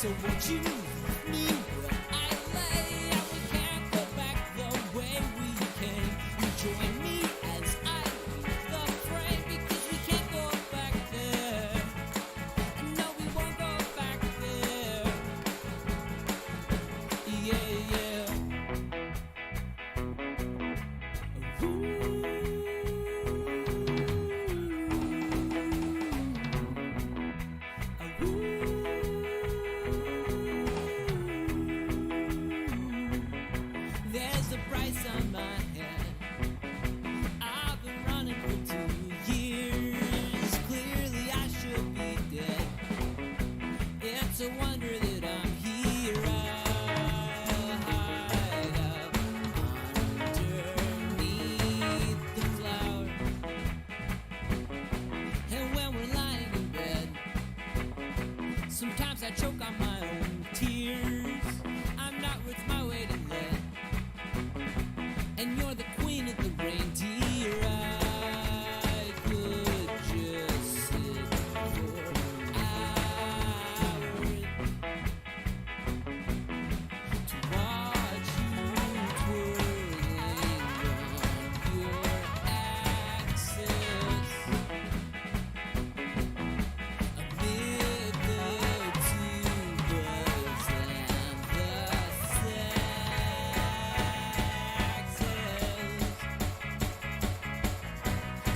So won't you leave me where I lay? And we can't go back the way we came. You join me as I leave the frame, because we can't go back there. And no, we won't go back there. Yeah, yeah. There's a price on my head. I've been running for 2 years. Clearly I should be dead. It's a wonder that I'm here. I hide up underneath the flower. And when we're lying in bed, sometimes I choke on my own tears. I'm not worth my weight in lead, and you're the queen of the reindeer. I could just sit for hours to watch you twirling on your axis amid the tubas and the saxes.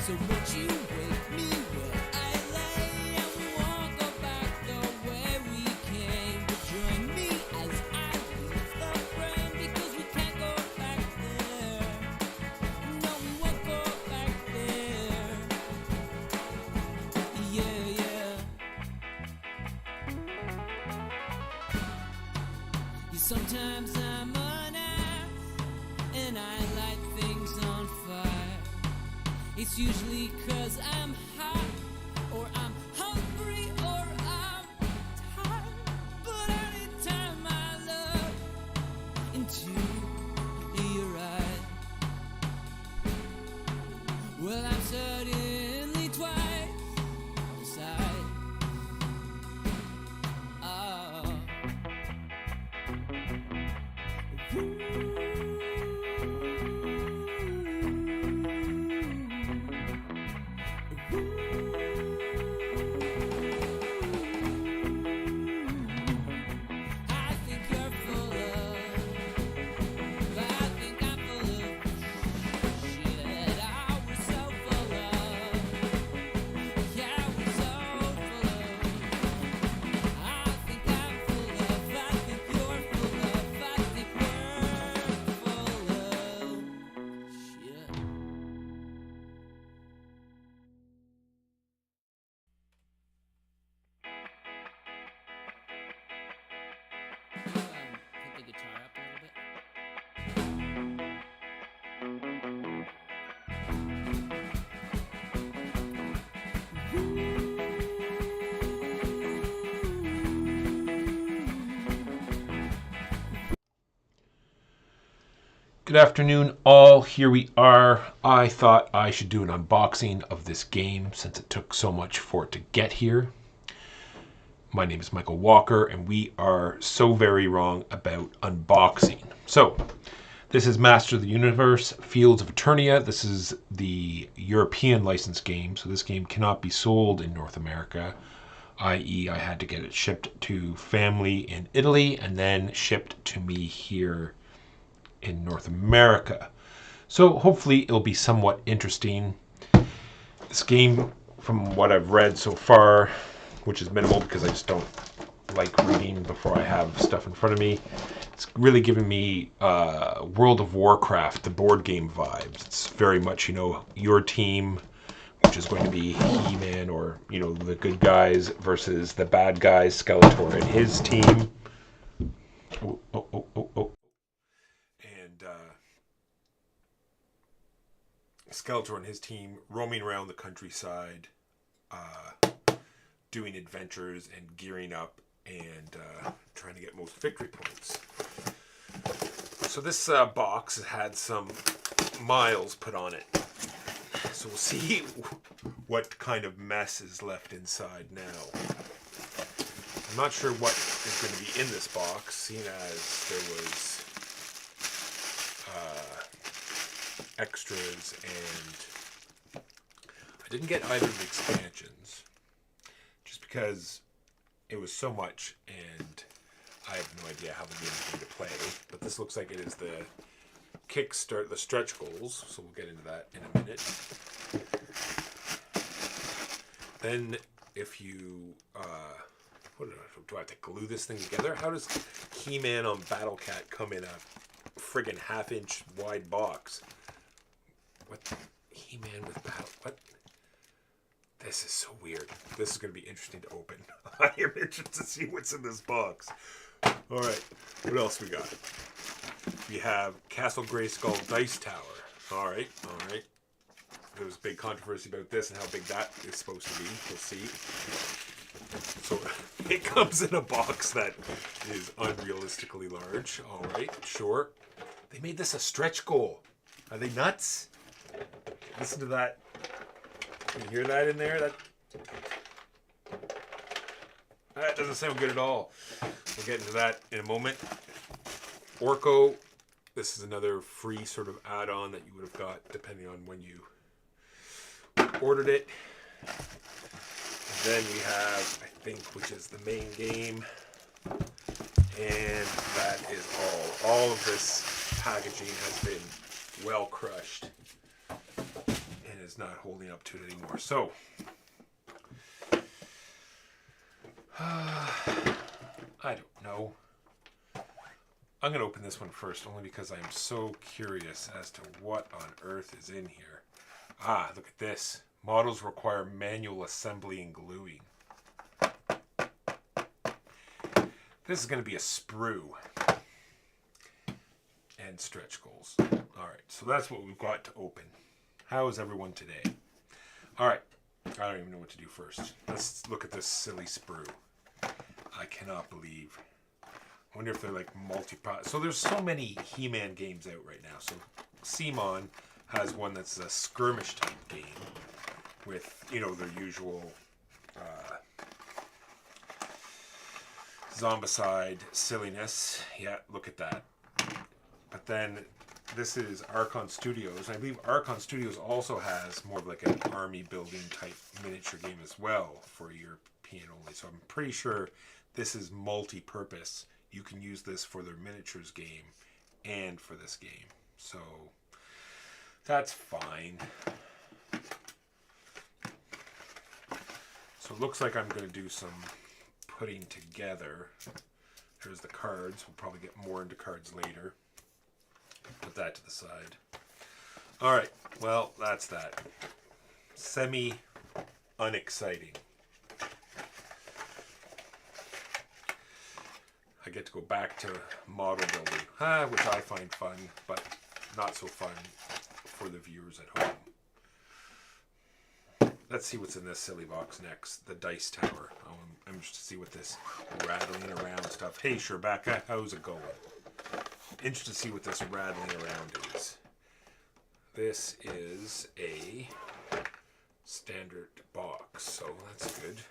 So won't you wake me where I lay? And we won't go back the way we came. But join me as I leave the frame, because we can't go back there. No, we won't go back there. Yeah, yeah. Sometimes I'm an ass, and I light things on fire. It's usually 'cause I'm hot, or I'm hungry, or I'm tired. But anytime I look into your eyes, well, I'm suddenly twice the size. Oh. I think you're full of, I think I'm full of shit. Oh, we're so full of, yeah, we're so full of. I think I'm full of, I think you're full of, I think we're full of shit. Put the guitar up a little bit. Good afternoon, all. Here we are. I thought I should do an unboxing of this game since it took so much for it to get here. My name is Michael Walker, and we are so very wrong about unboxing. So, this is Master of the Universe, Fields of Eternia. This is the European licensed game, so this game cannot be sold in North America, i.e. I had to get it shipped to family in Italy and then shipped to me here in North America. So hopefully it'll be somewhat interesting. This game, from what I've read so far, which is minimal because I just don't like reading before I have stuff in front of me, it's really giving me World of Warcraft, the board game vibes. It's very much, your team, which is going to be He-Man, or, the good guys versus the bad guys, Skeletor and his team. And Skeletor and his team roaming around the countryside, doing adventures and gearing up and trying to get most victory points. So this box had some miles put on it. So we'll see what kind of mess is left inside now. I'm not sure what is going to be in this box, seeing as there was extras, and I didn't get either of the expansions just because it was so much and I have no idea how the game is going to play. But this looks like it is the Kickstart, the stretch goals, so we'll get into that in a minute. Then if you do I have to glue this thing together? How does He-Man on Battle Cat come in a friggin' half-inch wide box? What? He-Man with Battle... What? This is so weird. This is going to be interesting to open. I am interested to see what's in this box. Alright, what else we got? We have Castle Grayskull Dice Tower. Alright. There was a big controversy about this and how big that is supposed to be. We'll see. So it comes in a box that is unrealistically large. Alright, sure. They made this a stretch goal. Are they nuts? Listen to that. Can you hear that in there? That doesn't sound good at all. We'll get into that in a moment. Orko. This is another free sort of add-on that you would have got depending on when you ordered it. And then we have, I think, which is the main game. And that is all. All of this packaging has been well crushed and is not holding up to it anymore. So, I don't know. I'm going to open this one first, only because I'm so curious as to what on earth is in here. Ah, look at this. Models require manual assembly and gluing. This is going to be a sprue. And stretch goals. Alright, so that's what we've got to open. How is everyone today? Alright, I don't even know what to do first. Let's look at this silly sprue. I cannot believe... I wonder if they're like multi-pot. So there's so many He-Man games out right now. So CMON has one that's a skirmish type game with, you know, their usual zombicide silliness. Yeah, look at that. But then this is Archon Studios. I believe Archon Studios also has more of like an army building type miniature game as well for European only. So I'm pretty sure this is multi-purpose. You can use this for their miniatures game and for this game. So that's fine. So it looks like I'm going to do some putting together. Here's the cards. We'll probably get more into cards later. Put that to the side. Alright, well, that's that. Semi-unexciting. I get to go back to model building, which I find fun, but not so fun for the viewers at home. Let's see what's in this silly box next. The Dice Tower. I'm interested to see what this rattling around stuff. Hey, Sherbacca, how's it going? Interested to see what this rattling around is. This is a standard box, so that's good.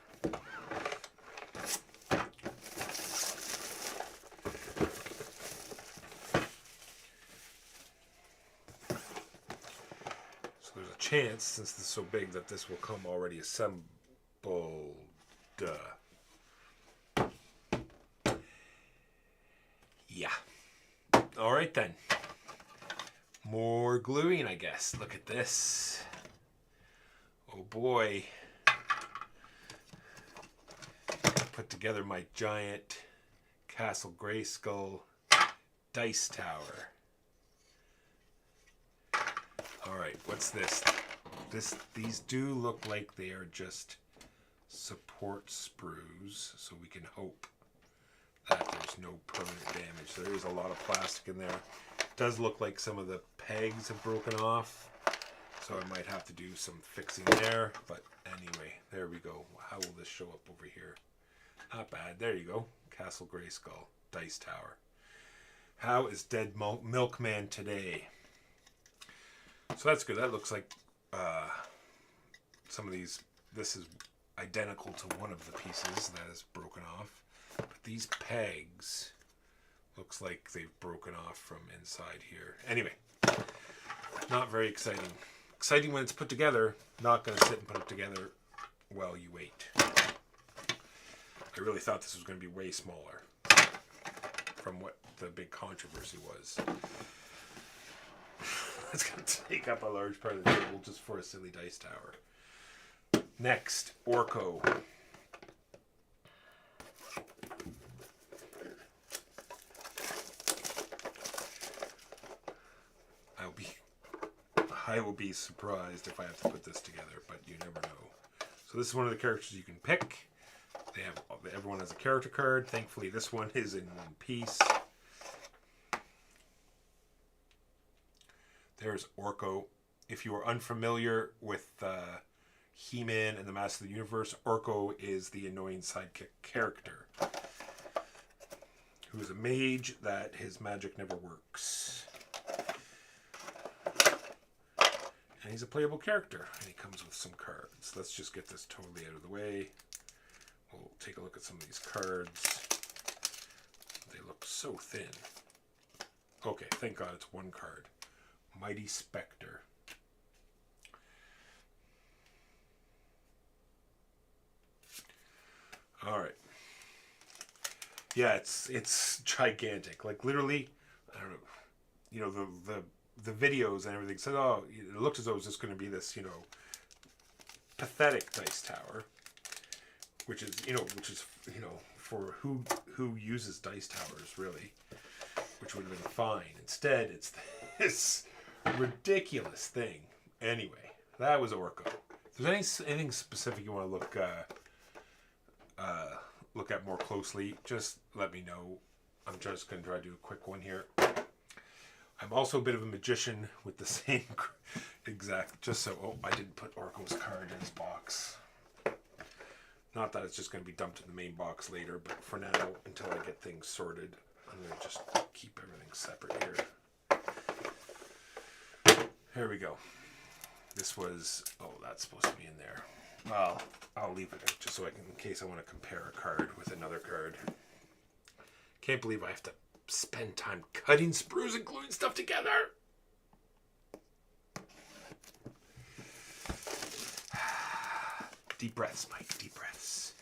Chance, since this is so big, that this will come already assembled. Yeah. Alright then. More gluing, I guess. Look at this. Oh boy. Put together my giant Castle Grayskull Dice Tower. Alright, what's this? These do look like they are just support sprues, so we can hope that there's no permanent damage. There is a lot of plastic in there. It does look like some of the pegs have broken off, so I might have to do some fixing there. But anyway, there we go. How will this show up over here? Not bad. There you go. Castle Grayskull Dice Tower. How is Dead Milkman today? So that's good. That looks like some of these. This is identical to one of the pieces that is broken off. But these pegs, looks like they've broken off from inside here. Anyway, not very exciting. Exciting when it's put together. Not going to sit and put it together while you wait. I really thought this was going to be way smaller from what the big controversy was. It's going to take up a large part of the table just for a silly dice tower. Next, Orko. I will be surprised if I have to put this together, but you never know. So this is one of the characters you can pick. Everyone has a character card. Thankfully, this one is in one piece. There's Orko. If you are unfamiliar with He-Man and the Master of the Universe, Orko is the annoying sidekick character, who is a mage that his magic never works. And he's a playable character, and he comes with some cards. Let's just get this totally out of the way. We'll take a look at some of these cards. They look so thin. Okay, thank God it's one card. Mighty Spectre. All right. Yeah, it's gigantic. Like literally, I don't know. You know, the videos and everything said, oh, it looked as though it was just going to be this, you know, pathetic dice tower, which is for who uses dice towers really, which would have been fine. Instead, it's this ridiculous thing. Anyway, that was Orko. If there's anything specific you want to look at more closely, just let me know. I'm just going to try to do a quick one here. I'm also a bit of a magician with the same exact, just so, oh, I didn't put Orko's card in his box. Not that it's just going to be dumped in the main box later, but for now, until I get things sorted, I'm going to just keep everything separate here. Here we go. This was, oh, that's supposed to be in there. Well, I'll leave it just so I can, in case I want to compare a card with another card. Can't believe I have to spend time cutting sprues and gluing stuff together. Deep breaths, Mike, deep breaths.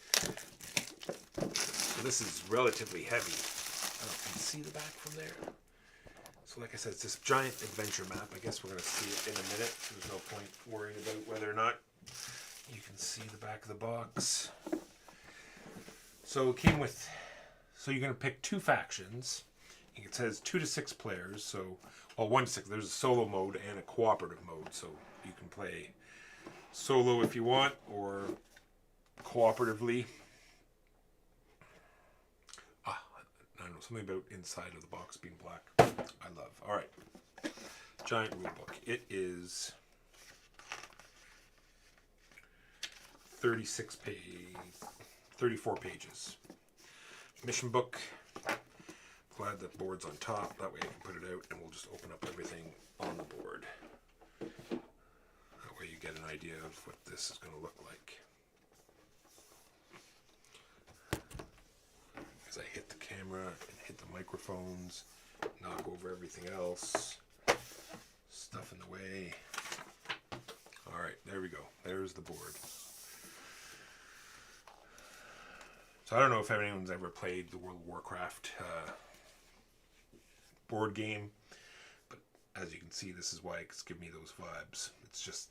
So this is relatively heavy. I don't know if you can see the back from there. So like I said, it's this giant adventure map. I guess we're going to see it in a minute. There's no point worrying about whether or not you can see the back of the box. So it came with, so you're going to pick two factions. It says 2 to 6 players, so, well, 1 to 6. There's a solo mode and a cooperative mode, so you can play solo if you want, or cooperatively. I don't know, something about inside of the box being black. I love. All right. Giant rule book. It is 34 pages. Mission book. Glad the board's on top. That way I can put it out and we'll just open up everything on the board. That way you get an idea of what this is going to look like. As I hit the camera and hit the microphones, knock over everything else, stuff in the way. Alright, there we go. There's the board. So I don't know if anyone's ever played the World of Warcraft board game, but as you can see, this is why it's giving me those vibes. It's just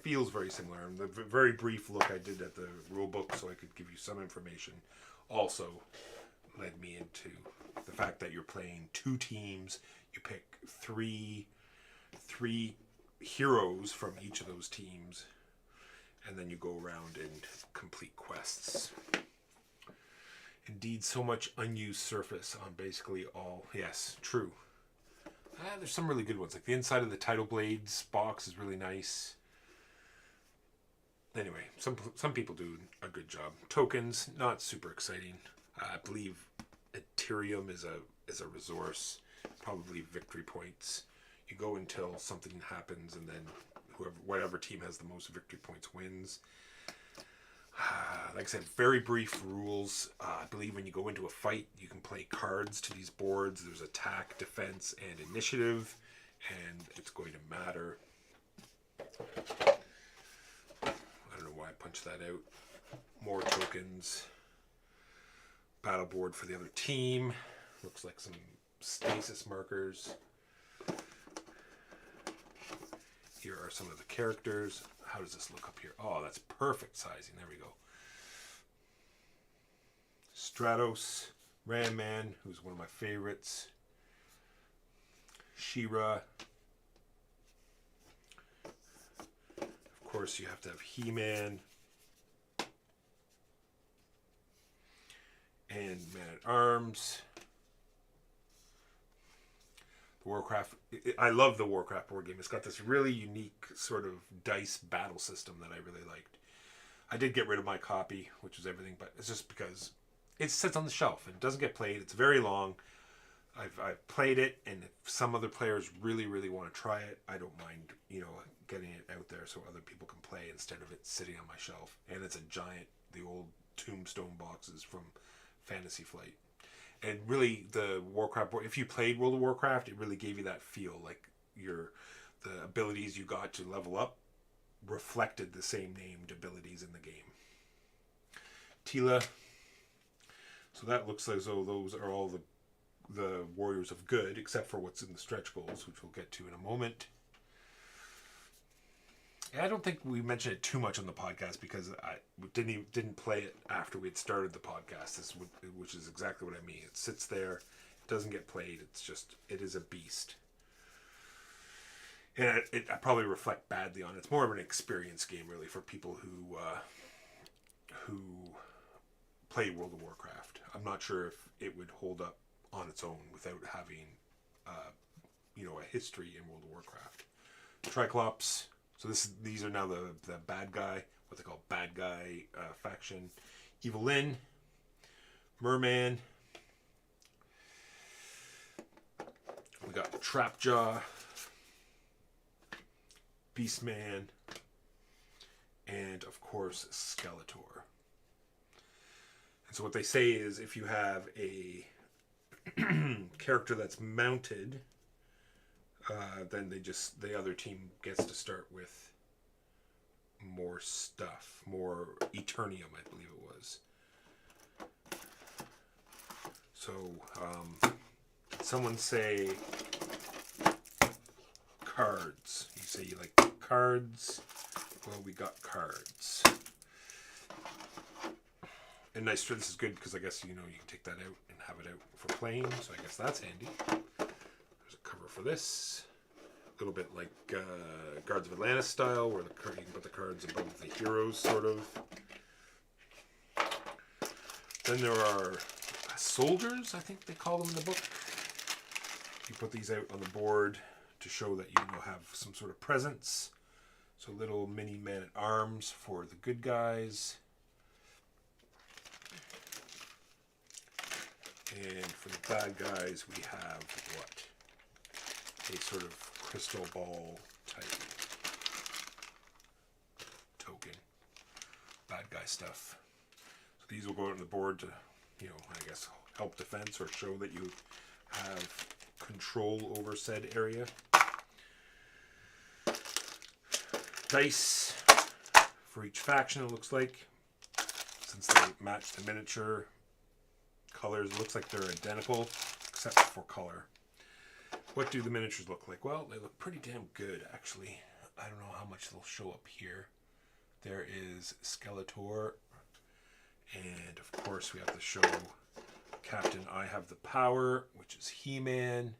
feels very similar. And the very brief look I did at the rule book so I could give you some information also led me into the fact that you're playing 2 teams. You pick three heroes from each of those teams, and then you go around and complete quests. Indeed, so much unused surface on basically all. Yes, true. There's some really good ones. Like the inside of the Tidal Blades box is really nice. Anyway, some people do a good job. Tokens, not super exciting. I believe Ethereum is a resource. Probably victory points. You go until something happens, and then whatever team has the most victory points wins. Like I said, very brief rules. I believe when you go into a fight, you can play cards to these boards. There's attack, defense, and initiative, and it's going to matter. I don't know why I punched that out. More tokens. Battle board for the other team. Looks like some stasis markers. Here are some of the characters. How does this look up here? Oh, that's perfect sizing. There we go. Stratos, Ram Man, who's one of my favorites. She-Ra. Of course, you have to have He-Man. And Man-at-Arms. The Warcraft. I love the Warcraft board game. It's got this really unique sort of dice battle system that I really liked. I did get rid of my copy, which was everything, but it's just because it sits on the shelf and it doesn't get played. It's very long. I've played it, and if some other players really, really want to try it, I don't mind, getting it out there so other people can play instead of it sitting on my shelf. And it's a giant, the old tombstone boxes from Fantasy Flight. And really, the Warcraft board, if you played World of Warcraft, it really gave you that feel, like the abilities you got to level up reflected the same named abilities in the game. Tila. So that looks as though those are all the warriors of good, except for what's in the stretch goals, which we'll get to in a moment. And I don't think we mentioned it too much on the podcast because I didn't play it after we had started the podcast. Which is exactly what I mean. It sits there, it doesn't get played. It is a beast. And I probably reflect badly on it. It's more of an experience game, really, for people who play World of Warcraft. I'm not sure if it would hold up on its own without having, a history in World of Warcraft. Triclops. So these are now the bad guy, what they call bad guy faction. Evelyn, Merman. We got Trapjaw, Beastman, and of course Skeletor. And so what they say is if you have a character that's mounted, then the other team gets to start with more stuff, more Eternium, I believe it was. So, someone say cards. You say you like cards. Well, we got cards. And this is good because I guess, you can take that out and have it out for playing. So I guess that's handy. There's a cover for this. A little bit like Guards of Atlantis style, where you can put the cards above the heroes, sort of. Then there are soldiers, I think they call them in the book. You put these out on the board to show that you have some sort of presence. So little mini Man-at-Arms for the good guys. And for the bad guys, we have what? A sort of crystal ball type token. Bad guy stuff. So these will go out on the board to, I guess, help defense or show that you have control over said area. Dice for each faction, it looks like. Since they match the miniature colors, it looks like they're identical, except for color. What do the miniatures look like? Well, they look pretty damn good, actually. I don't know how much they'll show up here. There is Skeletor. And, of course, we have to show Captain I Have the Power, which is He-Man.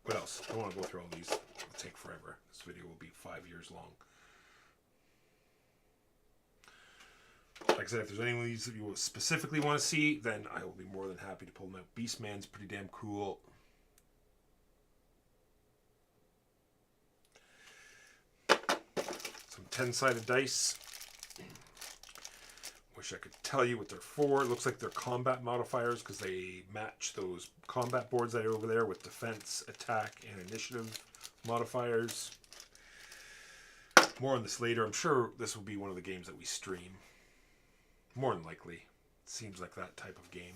What else? I don't want to go through all these. It'll take forever. This video will be 5 years long. Like I said, if there's any of these that you specifically want to see, then I will be more than happy to pull them out. Beastman's pretty damn cool. Some 10-sided dice Wish I could tell you what they're for. It looks like they're combat modifiers because they match those combat boards that are over there with defense, attack, and initiative modifiers. More on this later. I'm sure this will be one of the games that we stream. More than likely. Seems like that type of game.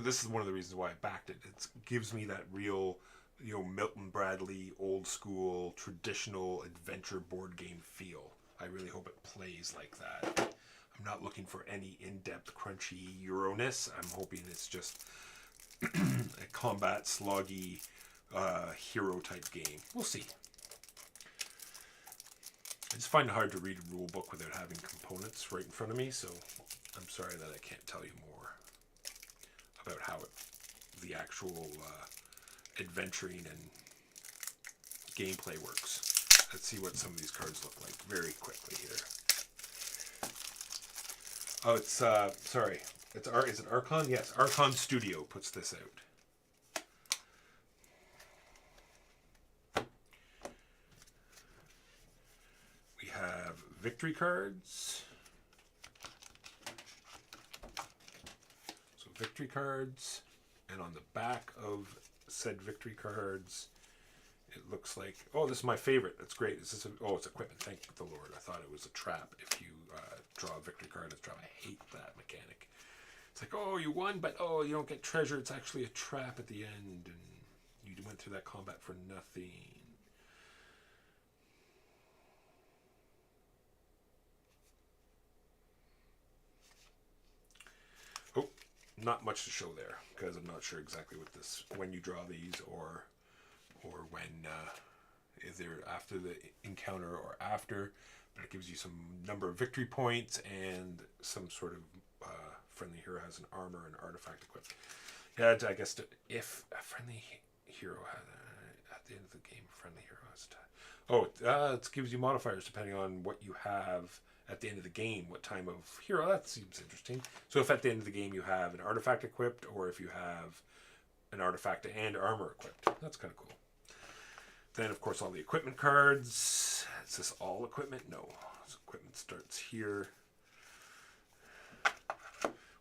This is one of the reasons why I backed it. It gives me that real, Milton Bradley, old school, traditional adventure board game feel. I really hope it plays like that. I'm not looking for any in-depth, crunchy Euro-ness. I'm hoping it's just a combat, sloggy, hero-type game. We'll see. I just find it hard to read a rule book without having components right in front of me, so I'm sorry that I can't tell you more about how the actual adventuring and gameplay works. Let's see what some of these cards look like very quickly here. Oh, it's sorry. Is it Archon? Yes, Archon Studio puts this out. We have victory cards. So victory cards, and on the back of said victory cards, it looks like, oh, this is my favorite. That's great. It's equipment. Thank the Lord. I thought it was a trap. If you draw a victory card, it's a trap. I hate that mechanic. It's like, oh, you won, but oh, you don't get treasure. It's actually a trap at the end, and you went through that combat for nothing. Oh, not much to show there because I'm not sure exactly what when you draw these or when either after the encounter or after, but it gives you some number of victory points and some sort of friendly hero has an armor and artifact equipped. Yeah, I guess if a friendly hero has at the end of the game, a friendly hero has it gives you modifiers depending on what you have at the end of the game, what time of hero. That seems interesting. So if at the end of the game you have an artifact equipped, or if you have an artifact and armor equipped, that's kind of cool. Then, of course, all the equipment cards. Is this all equipment? No. This equipment starts here.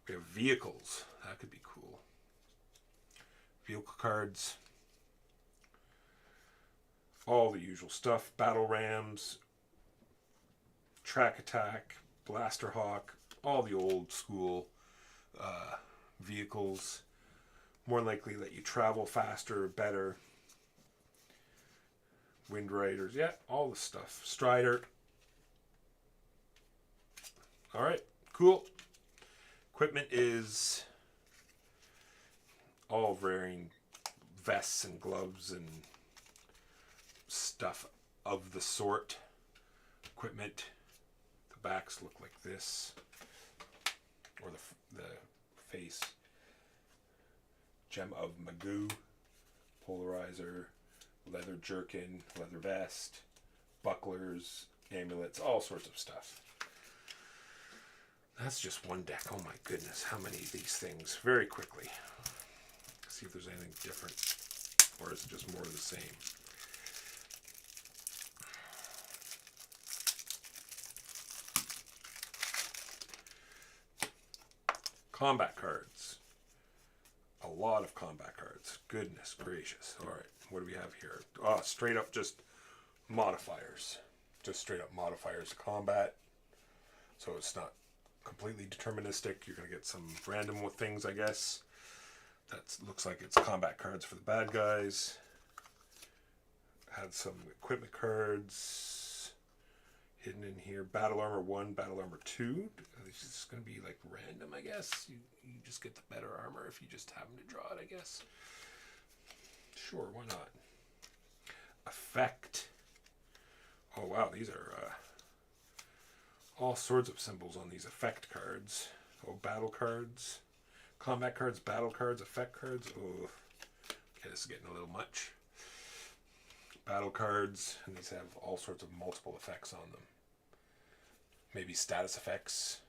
We have vehicles. That could be cool. Vehicle cards. All the usual stuff. Battle rams. Track attack. Blaster hawk. All the old school vehicles. More likely let you travel faster, better. Wind Riders, yeah, all the stuff. Strider. All right, cool. Equipment is all varying vests and gloves and stuff of the sort. Equipment, the backs look like this, or the face. Gem of Magoo, polarizer, leather jerkin, leather vest, bucklers, amulets, all sorts of stuff. That's just one deck. Oh my goodness, how many of these things? Very quickly. See if there's anything different, or is it just more of the same? Combat cards. A lot of combat cards. Goodness gracious. All right. What do we have here? Oh, straight up just modifiers. Just straight up modifiers to combat. So it's not completely deterministic. You're going to get some random things, I guess. That looks like it's combat cards for the bad guys. Had some equipment cards hidden in here. Battle Armor 1, Battle Armor 2. It's just going to be like random, I guess. You just get the better armor if you just happen to draw it, I guess. Sure, why not? Effect. Oh wow, these are all sorts of symbols on these effect cards. Oh, battle cards, combat cards, battle cards, effect cards. Oh, okay, this is getting a little much. Battle cards, and these have all sorts of multiple effects on them. Maybe status effects.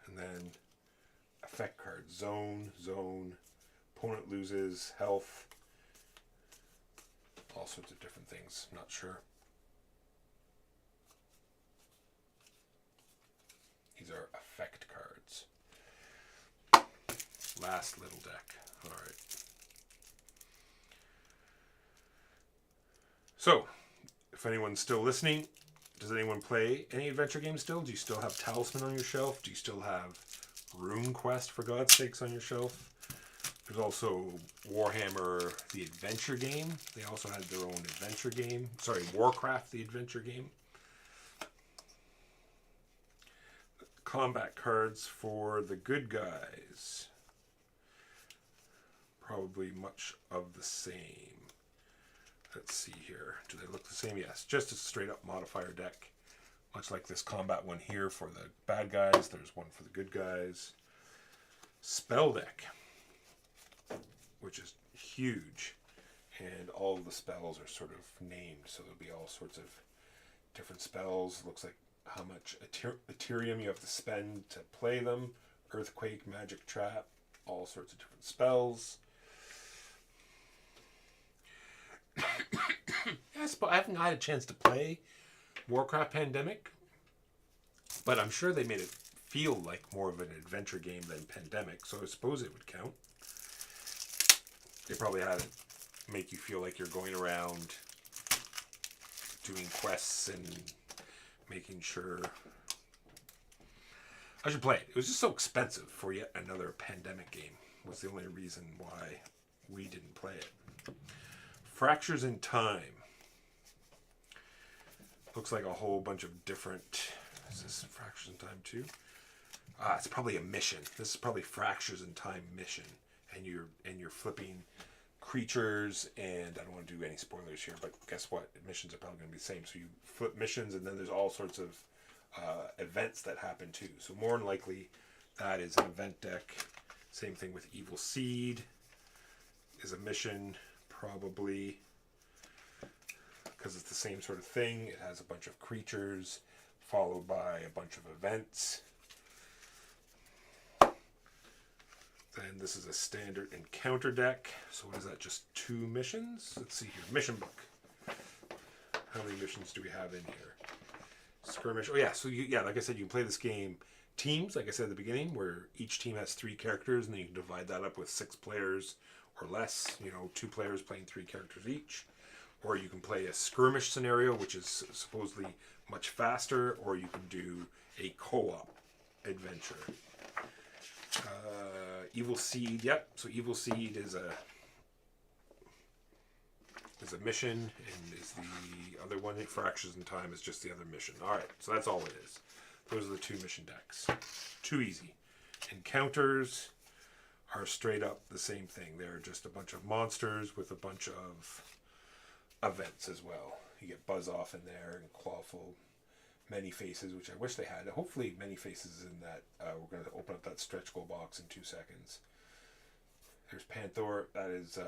And then effect card, zone, opponent loses health, all sorts of different things. I'm not sure. These are effect cards. Last little deck. All right. So, if anyone's still listening, does anyone play any adventure games still? Do you still have Talisman on your shelf? Do you still have Rune Quest, for God's sakes, on your shelf? There's also Warhammer, the adventure game. They also had their own adventure game. Sorry, Warcraft, the adventure game. Combat cards for the good guys. Probably much of the same. Let's see here. Do they look the same? Yes. Just a straight up modifier deck. Much like this combat one here for the bad guys. There's one for the good guys. Spell deck, which is huge. And all of the spells are sort of named. So there'll be all sorts of different spells. Looks like how much Ethereum you have to spend to play them. Earthquake, Magic Trap, all sorts of different spells. Yes, but I haven't had a chance to play Warcraft Pandemic, but I'm sure they made it feel like more of an adventure game than Pandemic, so I suppose it would count. They probably had it make you feel like you're going around doing quests and making sure. I should play it. It was just so expensive for yet another Pandemic game. Was the only reason why we didn't play it. Fractures in Time. Looks like a whole bunch of different. Is this Fractures in Time too? It's probably a mission. This is probably Fractures in Time mission, and you're flipping creatures. And I don't want to do any spoilers here, but guess what? Missions are probably going to be the same. So you flip missions, and then there's all sorts of events that happen too. So more than likely, that is an event deck. Same thing with Evil Seed. Is a mission. Probably, because it's the same sort of thing. It has a bunch of creatures followed by a bunch of events. Then this is a standard encounter deck. So what is that? Just 2 missions? Let's see here. Mission book. How many missions do we have in here? Skirmish. Oh yeah. So like I said, you can play this game teams. Like I said at the beginning, where each team has 3 characters, and then you can divide that up with 6 players. Or less, 2 players playing 3 characters each. Or you can play a skirmish scenario, which is supposedly much faster, or you can do a co-op adventure. Evil Seed, yep. So Evil Seed is a mission, and is the other one. Fractures in Time is just the other mission. All right, so that's all it is. Those are the 2 mission decks. Too easy. Encounters are straight up the same thing. They're just a bunch of monsters with a bunch of events as well. You get Buzz Off in there, and Clawful, Many Faces, which I wish they had. Hopefully Many Faces in that. We're going to open up that stretch goal box in 2 seconds. There's Panther. That is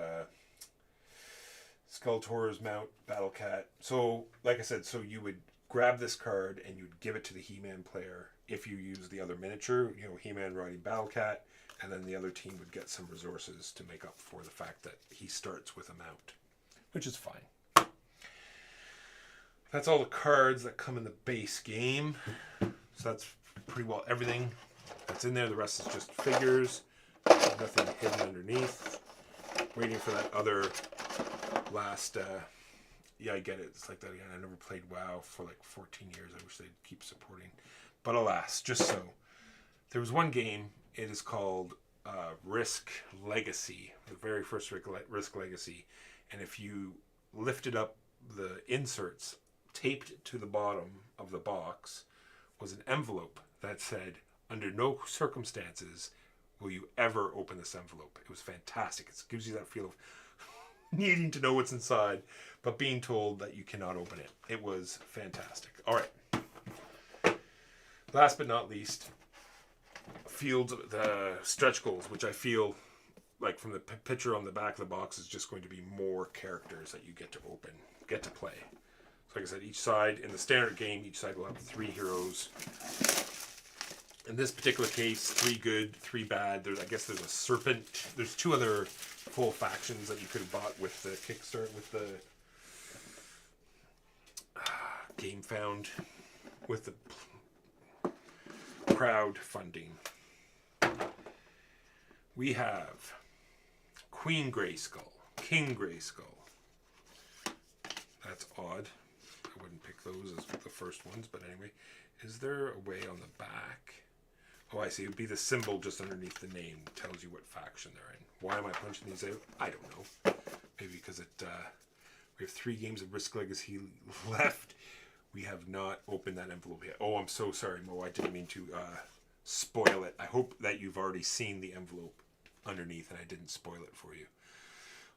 Skeletor's mount, Battle Cat. So, like I said, so you would grab this card and you'd give it to the He-Man player if you use the other miniature, He-Man riding Battle Cat. And then the other team would get some resources to make up for the fact that he starts with a mount, which is fine. That's all the cards that come in the base game. So that's pretty well everything that's in there. The rest is just figures. Nothing hidden underneath. Waiting for that other last... I get it. It's like that again. I never played WoW for like 14 years. I wish they'd keep supporting. But alas, just so. There was one game... It is called Risk Legacy, the very first Risk Legacy. And if you lifted up the inserts, taped to the bottom of the box was an envelope that said, under no circumstances will you ever open this envelope. It was fantastic. It gives you that feel of needing to know what's inside, but being told that you cannot open it. It was fantastic. All right. Last but not least, Fields, the stretch goals, which I feel like from the picture on the back of the box is just going to be more characters that you get to play. So like I said, each side, in the standard game, each side will have 3 heroes. In this particular case, 3 good, 3 bad. I guess there's a serpent. There's 2 other full factions that you could have bought with the Kickstarter, with the game found with the crowdfunding. We have Queen Grayskull, King Grayskull. That's odd. I wouldn't pick those as the first ones, but anyway. Is there a way on the back? Oh, I see. It would be the symbol just underneath the name. Tells you what faction they're in. Why am I punching these out? I don't know. Maybe because we have 3 games of Risk Legacy left. We have not opened that envelope yet. Oh, I'm so sorry, Mo. I didn't mean to spoil it. I hope that you've already seen the envelope underneath and I didn't spoil it for you.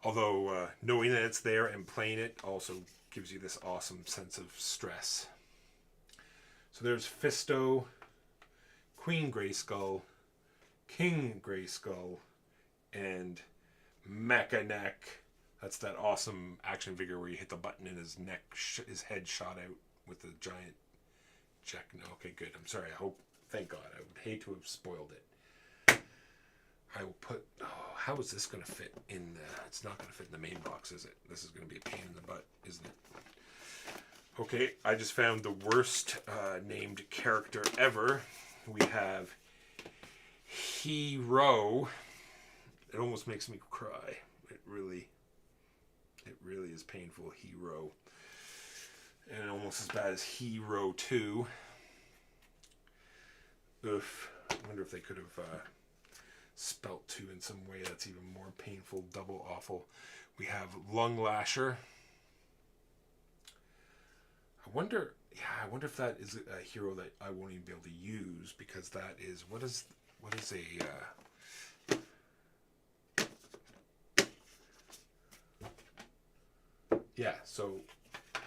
Although knowing that it's there and playing it also gives you this awesome sense of stress. So there's Fisto, Queen Grayskull, King Grayskull, and Mecha Neck. That's that awesome action figure where you hit the button and his neck, his head shot out with the giant check. No, okay, good. I'm sorry. Thank God. I would hate to have spoiled it. I will put. Oh, how is this going to fit in the? It's not going to fit in the main box, is it? This is going to be a pain in the butt, isn't it? Okay, I just found the worst named character ever. We have Hero. It almost makes me cry. It really is painful. Hero. And almost as bad as Hero 2. Oof. I wonder if they could have spelt 2 in some way that's even more painful. Double awful. We have Lung Lasher. I wonder if that is a hero that I won't even be able to use, because that is what is a yeah. So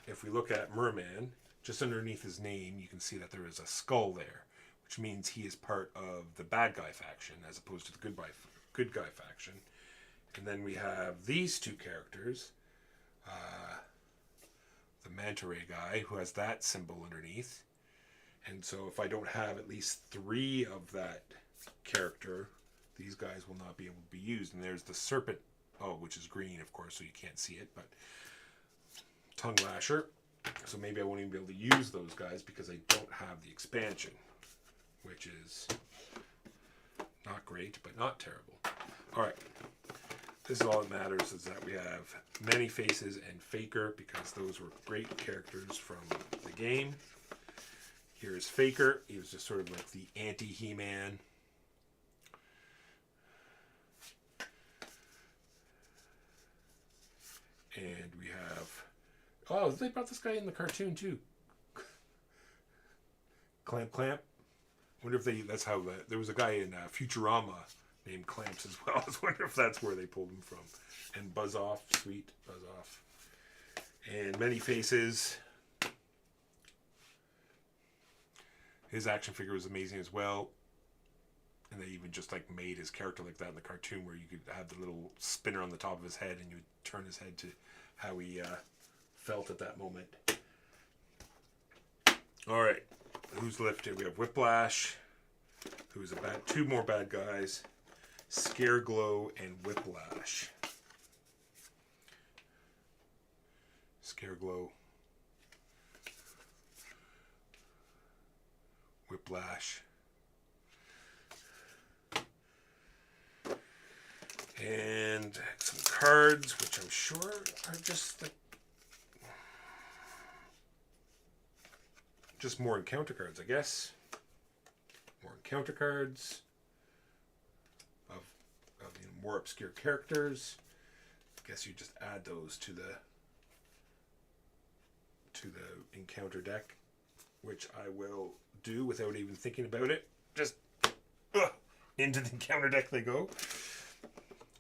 if we look at Merman, just underneath his name, you can see that there is a skull there, which means he is part of the bad guy faction as opposed to the good guy faction. And then we have these 2 characters. The Manta Ray guy, who has that symbol underneath. And so if I don't have at least 3 of that character, these guys will not be able to be used. And there's the Serpent, which is green, of course, so you can't see it, but Tongue Lasher. So maybe I won't even be able to use those guys because I don't have the expansion, which is not great, but not terrible. All right. This is all that matters, is that we have Many Faces and Faker, because those were great characters from the game. Here's Faker. He was just sort of like the anti-He-Man. And we have... Oh, they brought this guy in the cartoon too. Clamp. Wonder if that's how... There was a guy in Futurama named Clamps as well. I was wondering if that's where they pulled him from. And Buzz Off, sweet Buzz Off. And Many Faces. His action figure was amazing as well. And they even just like made his character like that in the cartoon, where you could have the little spinner on the top of his head and you would turn his head to how he felt at that moment. All right, who's left here? We have Whiplash, who's 2 more bad guys. Scareglow and Whiplash. Scareglow. Whiplash. And some cards, which I'm sure are just like more encounter cards, I guess. More encounter cards of more obscure characters. I guess you just add those to the encounter deck, which I will do without even thinking about it. Just into the encounter deck they go.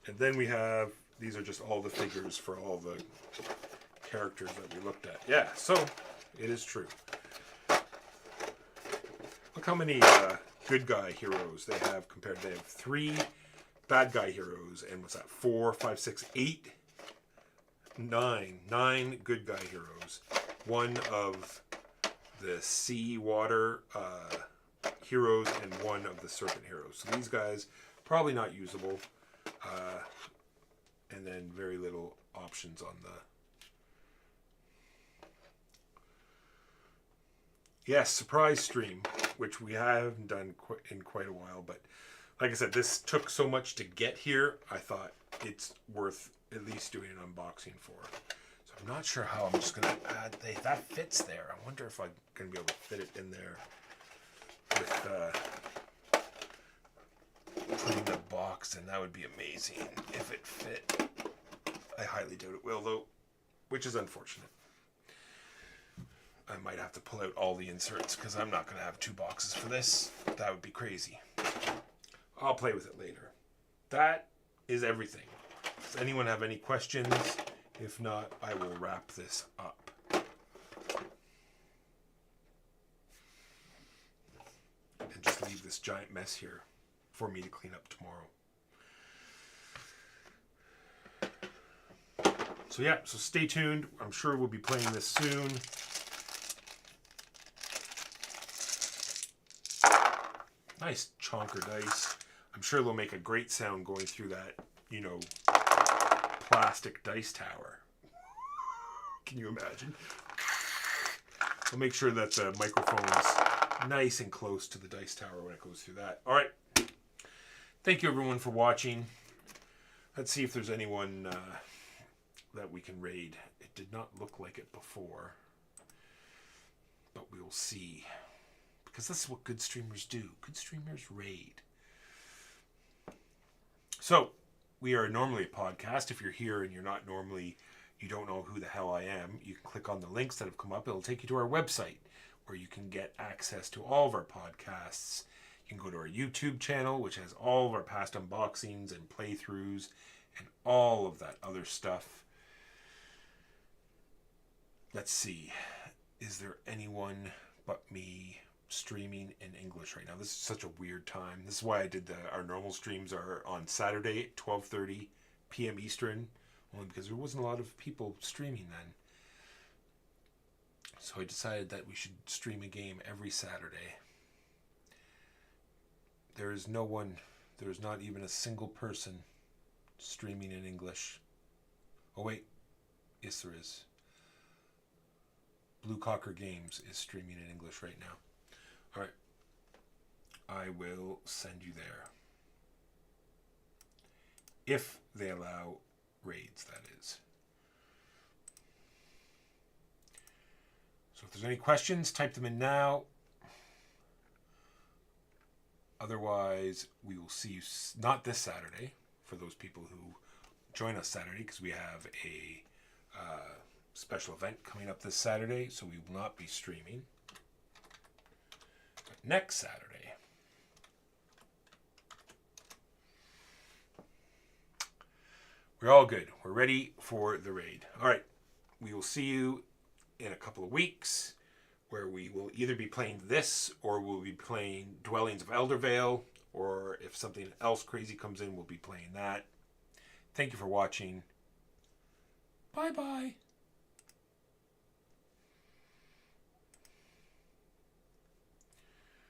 And then we have, these are just all the figures for all the characters that we looked at. Yeah, so it is true. Look how many good guy heroes they have compared. They have 3 bad guy heroes, and what's that? 4, 5, 6, 8, 9 good guy heroes. 1 of the sea water heroes and 1 of the serpent heroes. So these guys probably not usable, and then very little options on Yes, surprise stream, which we haven't done in quite a while. But like I said, this took so much to get here. I thought it's worth at least doing an unboxing for. So I'm not sure how I'm just going to add... that fits there. I wonder if I'm going to be able to fit it in there with putting the box in. That would be amazing if it fit. I highly doubt it will, though, which is unfortunate. I might have to pull out all the inserts because I'm not going to have 2 boxes for this. That would be crazy. I'll play with it later. That is everything. Does anyone have any questions? If not, I will wrap this up. And just leave this giant mess here for me to clean up tomorrow. So yeah, so stay tuned. I'm sure we'll be playing this soon. Nice chonker dice. I'm sure they'll make a great sound going through that, you know, plastic dice tower. Can you imagine? I'll make sure that the microphone's nice and close to the dice tower when it goes through that. All right. Thank you, everyone, for watching. Let's see if there's anyone that we can raid. It did not look like it before, but we will see. Because this is what good streamers do. Good streamers raid. So, we are normally a podcast. If you're here and you're not normally, you don't know who the hell I am, you can click on the links that have come up. It'll take you to our website where you can get access to all of our podcasts. You can go to our YouTube channel, which has all of our past unboxings and playthroughs and all of that other stuff. Let's see. Is there anyone but me streaming in English right now? This is such a weird time. This is why I did our normal streams are on Saturday at 12:30 p.m. Eastern, only because there wasn't a lot of people streaming then. So I decided that we should stream a game every Saturday. There is no one, there is not even a single person streaming in English. Oh wait, yes there is. Blue Cocker Games is streaming in English right now. All right, I will send you there. If they allow raids, that is. So if there's any questions, type them in now. Otherwise, we will see you not this Saturday, for those people who join us Saturday, because we have a special event coming up this Saturday, so we will not be streaming. But next Saturday, we're all good. We're ready for the raid. All right, we will see you in a couple of weeks, where we will either be playing this, or we'll be playing Dwellings of Eldervale, or if something else crazy comes in, we'll be playing that. Thank you for watching. Bye-bye.